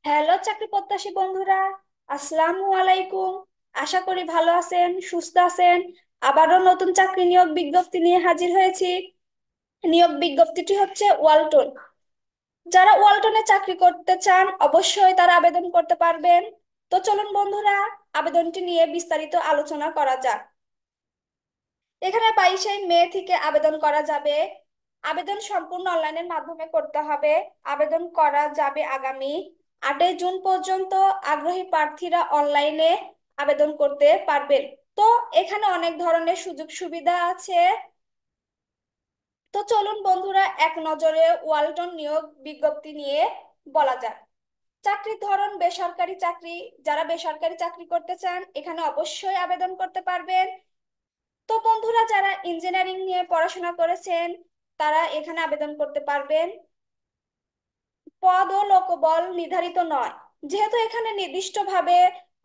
Hello চাকরি প্রত্যাশী বন্ধুরা, আসসালামু আলাইকুম। আশা করি ভালো আছেন, সুস্থ আছেন। আবারও নতুন চাকরি নিয়োগ বিজ্ঞপ্তি নিয়ে হাজির হয়েছি। নিয়োগ বিজ্ঞপ্তিটি হচ্ছে ওয়ালটন। যারা ওয়ালটনে চাকরি করতে চান অবশ্যই তারা আবেদন করতে পারবেন। তো চলুন বন্ধুরা, আবেদনটি নিয়ে বিস্তারিত আলোচনা করা যাক। এখানে 22শে মে থেকে আবেদন করা যাবে। আবেদন সম্পূর্ণ অনলাইনের মাধ্যমে করতে হবে। আবেদন করা যাবে আগামী 8ই জুন পর্যন্ত। আগ্রহী প্রার্থীরা অনলাইনে আবেদন করতে পারবেন। তো এখানে অনেক ধরনের সুযোগ সুবিধা আছে। তো চলুন বন্ধুরা, এক নজরে ওয়ালটন নিয়োগ বিজ্ঞপ্তি নিয়ে বলা যাক। চাকরির ধরন বেসরকারি চাকরি। যারা বেসরকারি চাকরি করতে চান এখানে অবশ্যই আবেদন করতে পারবেন। তো বন্ধুরা, যারা ইঞ্জিনিয়ারিং নিয়ে পড়াশোনা করেছেন তারা এখানে আবেদন করতে পারবেন। পদ ও লোকবল নির্ধারিত নয়। যেহেতু এখানে নির্দিষ্টভাবে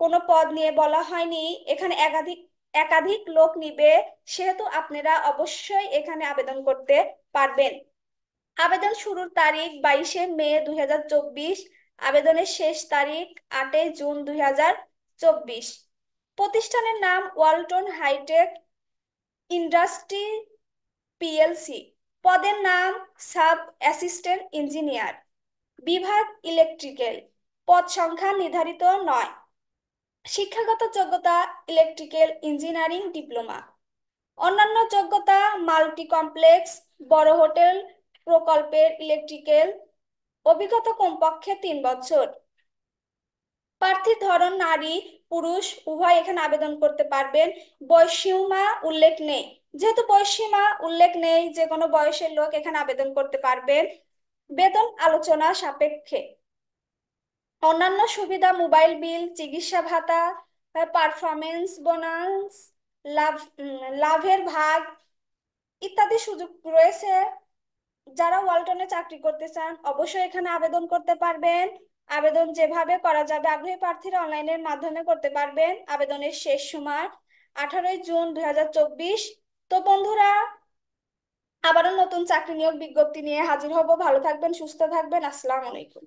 কোনো পদ নিয়ে বলা হয়নি, এখানে একাধিক একাধিক লোক নিবে, সেহেতু আপনারা অবশ্যই এখানে আবেদন করতে পারবেন। আবেদন শুরুর তারিখ 22শে মে 2024। আবেদনের শেষ তারিখ 8ই জুন 2024। প্রতিষ্ঠানের নাম ওয়ালটন হাইটেক ইন্ডাস্ট্রি পিএলসি। পদের নাম সাব অ্যাসিস্ট্যান্ট ইঞ্জিনিয়ার। বিভাগ ইলেকট্রিক্যাল। পদ সংখ্যা নির্ধারিত নয়। শিক্ষাগত যোগ্যতা ইলেকট্রিক্যাল ইঞ্জিনিয়ারিং ডিপ্লোমা। অন্যান্য যোগ্যতা মাল্টি কমপ্লেক্স, বড় হোটেল প্রকল্পের ইলেকট্রিক্যাল অভিজ্ঞতা কমপক্ষে 3 বছর। প্রার্থীর ধরন নারী পুরুষ উভয় এখানে আবেদন করতে পারবেন। বয়সীমা উল্লেখ নেই। যেহেতু বয়সীমা উল্লেখ নেই, যে কোনো বয়সের লোক এখানে আবেদন করতে পারবেন। বেতন আলোচনা সাপেক্ষে। অন্যান্য সুবিধা মোবাইল বিল, চিকিৎসা ভাতা, পারফরমেন্স বোনাস, লাভ লাভের ভাগ ইত্যাদি সুযোগ রয়েছে। যারা ওয়ালটনে চাকরি করতে চান অবশ্যই এখানে আবেদন করতে পারবেন। আবেদন যেভাবে করা যাবে, আগ্রহী প্রার্থীরা অনলাইনের মাধ্যমে করতে পারবেন। আবেদনের শেষ সময় 18ই জুন 2024। তো বন্ধুরা, আবারও নতুন চাকরি নিয়োগ বিজ্ঞপ্তি নিয়ে হাজির হব। ভালো থাকবেন, সুস্থ থাকবেন। আসসালামু আলাইকুম।